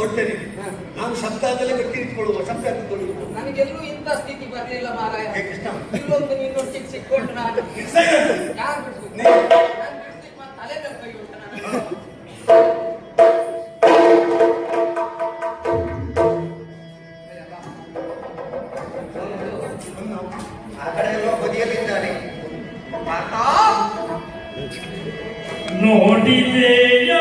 ಹೊರಟೇನೆ. ನಾನು ಶಬ್ದ ಅದೆಲ್ಲ ಗಟ್ಟಿ ಇಟ್ಕೊಳ್ಳುವ, ಶಬ್ದ ಇಟ್ಕೊಳ್ಳುವ. ನನಗೆಲ್ಲೂ ಇಂಥ ಸ್ಥಿತಿ ಬರಲಿಲ್ಲ ಮಾರಾಯ. ಕೃಷ್ಣ ಇಲ್ಲೊಂದು ನಿನ್ನೊಟ್ಟಿಗೆ ಸಿಕ್ಕೊಂಡು ನಾನು ಯಾರು ಬಿಡ್ತು? ನಾನು ಬಿಡ್ತಿಕ್ ಮತ್ತೆ ತಲೆ ಮೇಲೆ ಕೈ ಉಂಟ ನಾನು. ಆ ಕಡೆ ಎಲ್ಲೋ ಬದಿಯಲ್ಲಿದ್ದಾನೆ. ನೋಡಿದೆಯ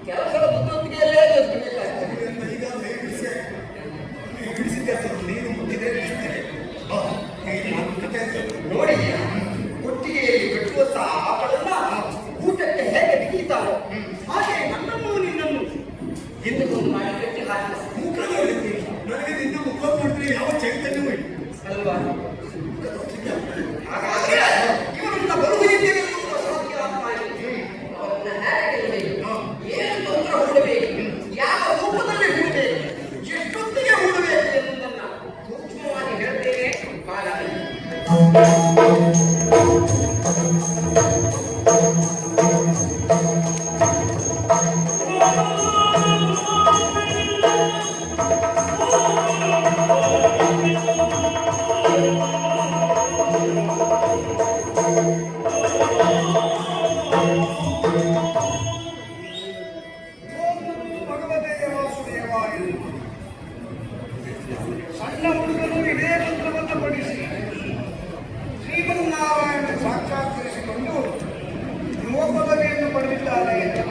ಕೆಲಸದ ಬುದ್ಧಿಯಲ್ಲೇ ನೋಡಿ, ಒಟ್ಟಿಗೆಯಲ್ಲಿ ಕಟ್ಟುವ ಸಾಪಳನ್ನ ಊಟಕ್ಕೆ ಹೇಗೆ ಬಿಗಿತಾರೋ ಹಾಗೆ ನನ್ನನ್ನು ನಿನ್ನನ್ನು ಹಿಂದಕ್ಕೊಂದು ಮಾಡಿ ಕಟ್ಟಿ ಹಾಕಿದ ಮುಖ ನೋಡಿದ್ರಿ. ನನಗೆ ನಿನ್ನ ಮುಖ ನೋಡಿದ್ರೆ ಯಾವ ಚೈತನ್ಯವೂ ಇಲ್ಲ ಅಲ್ವಾ? ಹಾಗಾದ್ರೆ ಇವರನ್ನ ಬರುವುದಿಲ್ಲ ಸಾಧ್ಯ ಆಗ್ತಾ ಇದೆ. ಅವರನ್ನ ಹೇಗೆ ಗೆಲ್ಲಬೇಕು? ಏನು ತೊಂದರೆ ಹೂಡಬೇಕು? ಯಾವ ರೂಪದಲ್ಲಿ ಹೂಡಬೇಕು? ಎಷ್ಟೊತ್ತಿಗೆ ಹೂಡಬೇಕು ಎನ್ನುವುದನ್ನು ಸೂಕ್ಷ್ಮವಾಗಿ ಹೇಳ್ತೇನೆ. ಬಾಳಲ್ಲಿ ಸಣ್ಣ ಹುಡುಗನು ಇದೇ ಮಂತ್ರವನ್ನು ಪಡಿಸಿ ಶ್ರೀಮನ್ನಾರಾಯಣ ಸಾಕ್ಷಾತ್ಕರಿಸಿಕೊಂಡು ಯುವ ಪದವಿಯನ್ನು ಪಡೆದಿದ್ದಾರೆ ಎಂದು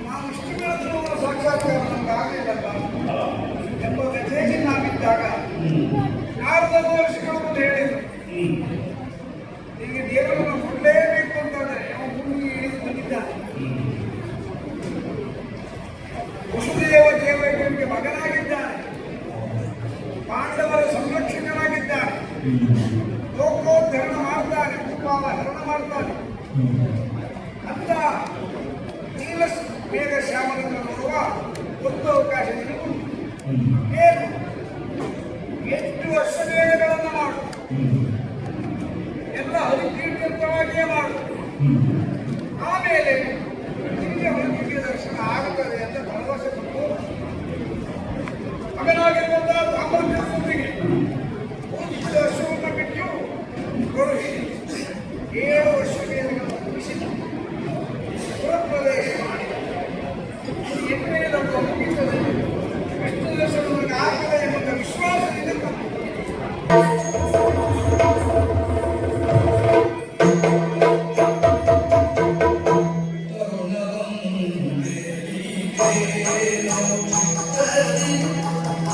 ನಾವು ಇಷ್ಟು ಬೆಳೆದರೂ ಸಾಕ್ಷಾತ್ಕಾರ ನಮ್ಗೆ ಆಗಲಿಲ್ಲಲ್ಲ ಎಂಬ ವ್ಯಥೆಗೆ ನಾವಿದ್ದಾಗ ನಾರದ ವರ್ಷಗಳು ಮುಂದೆ ಹೇಳಿದರು, ಈಗ ದೇವರನ್ನು ಕೊಡಲೇಬೇಕು ಅಂತಾದ್ರೆ ಅವನು ಭೂಮಿಗೆ ಇಳಿದು ಬಂದಿದ್ದಾನೆ. ವಸುದೇವ ದೇವರಿಗೆ ಮಗನಾಗಿದ್ದಾನೆ, ಪಾಂಡವರ ಸಂರಕ್ಷಕನಾಗಿದ್ದಾನೆ, ಲೋಕೋದ್ಧರಣ ಮಾಡ್ತಾನೆ, ಭೂಪಾಲ ಹರಣ ಮಾಡ್ತಾನೆ ಅಂತ ನೀಲ ಮೇಘ ಶ್ಯಾಮಲನ್ನು ನೋಡುವ ಒಂದು ಅವಕಾಶ ನಿನಗೂ ಏನು 8 ವರ್ಷ ಮೇಘಗಳನ್ನು ಮಾಡು, ಎಲ್ಲ ಹರಿತೀರ್ಥವಾಗಿಯೇ ಮಾಡು, ಆಮೇಲೆ ನಿಮಗೆ ಹೊರಗಿಗೆ ದರ್ಶನ ಆಗುತ್ತದೆ ಅಂತ ಭರವಸೆ ಕೊಟ್ಟು ಮಗನಾಗಿರುವಂತಹ ಸಾಮರ್ಥ್ಯದೊಂದಿಗೆ 1 ವರ್ಷವನ್ನು ಬಿಟ್ಟು ಕಳುಹಿಸಿ 7 ವರ್ಷ ಮೇಲೆಗಳನ್ನು ಮುಗಿಸಿ ಪ್ರದೇಶ ಮಾಡಿ 8ನೇ ಲೋಕ ಮುಗಿತದೆ, ವಿಷ್ಣು ದರ್ಶನವನ್ನು ಆಗದೆ ಎಂಬ ವಿಶ್ವಾಸದಿಂದ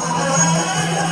Ah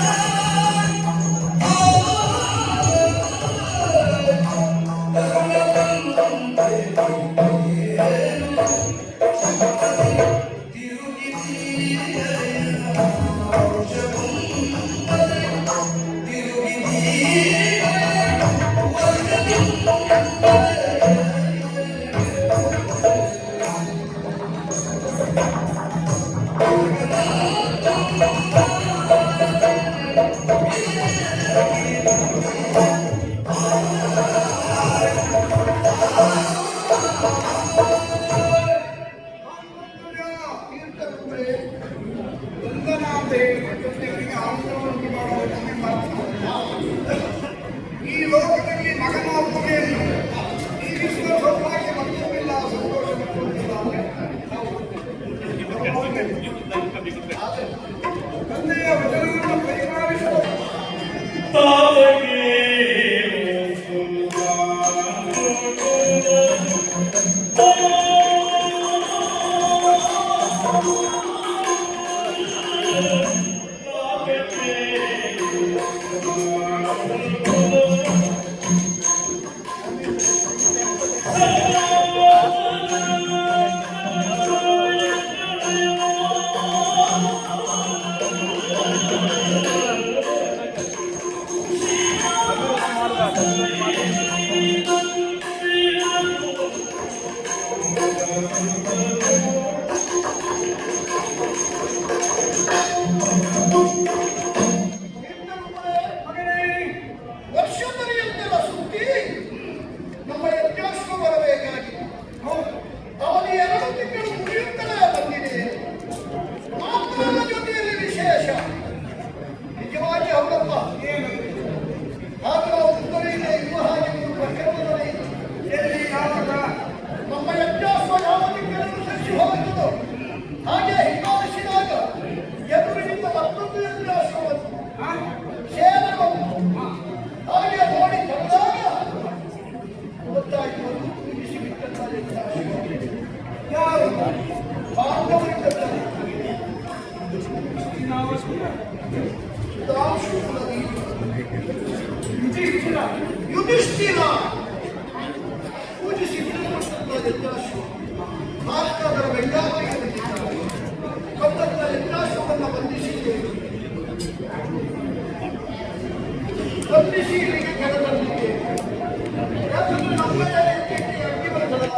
ಮಗನೇ, ವರ್ಷದಲ್ಲಿಯಂತೆಲ್ಲ ಸುದ್ದಿ ನಮ್ಮ ಯಜ್ಞಾಶ್ವ ಬರಬೇಕಾಗಿ ಹೌದು, ಅವನು 2 ತಿಂಗಳು ಮುಗಿಯುತ್ತಲೇ ಬಂದಿದೆ. ಮಾತುಗಳ ಜೊತೆಯಲ್ಲಿ ವಿಶೇಷ ನಿಜವಾಗಿ ಹೌದಪ್ಪ. ಏನು ಆಗ ನಾವು ಉತ್ತರೆಯಿಂದ ಇರುವ ಹಾಗೆ ನೀವು ಪ್ರಕರಣದಲ್ಲಿ ಎಲ್ಲಿ ಯಾವಾಗ ನಮ್ಮ ಯಜ್ಞಾಶ್ವ ಯಾವ ತಿಂಗಳನ್ನು ಸಸಿ ಹೋಗುತ್ತದೋ ಹಾಗೆ ಹಿಂಬಾಲಿಸಿದಾಗ ಎದುರಿನಿಂದ ಮತ್ತೊಂದು ಯಜ್ಞಾಶ್ವವನ್ನು ಆ? ಸೇರಬಹುದು. ಹಾಗೆ ನೋಡಿ ತಂದಾಗ ಗೊತ್ತಾಯಿತು ಅದು ಕೂಡಿಸಿ ಬಿಟ್ಟಂತ ಯಜ್ಞಾಶ್ವ ಯಾರು ಪಾಂಡವರಿದ್ದಂತೆ ಯುಧಿಷ್ಠಿರ ಯುಧಿಷ್ಠಿರ ಪೂಜಿಸಿ ಬಿಡಲ್ಪಟ್ಟಂತ ಯಜ್ಞಾಶ್ವ ಭಾರತದ ಬೆಂಗಾವಲಿಗೆ ಬಂದಿದ್ದಾರೆ. ಬಂದಂತ ಯಜ್ಞಾಶ್ವವನ್ನು ಬಂಧಿಸಿ ಇಲ್ಲಿಗೆ ಕರೆತಂದಿದ್ದೇವೆ. ಯಾಕಂದ್ರೆ ನಮ್ಮ ಯಜ್ಞಕ್ಕೆ ಅಡ್ಡಿ ಬರ್ತದಲ್ಲ.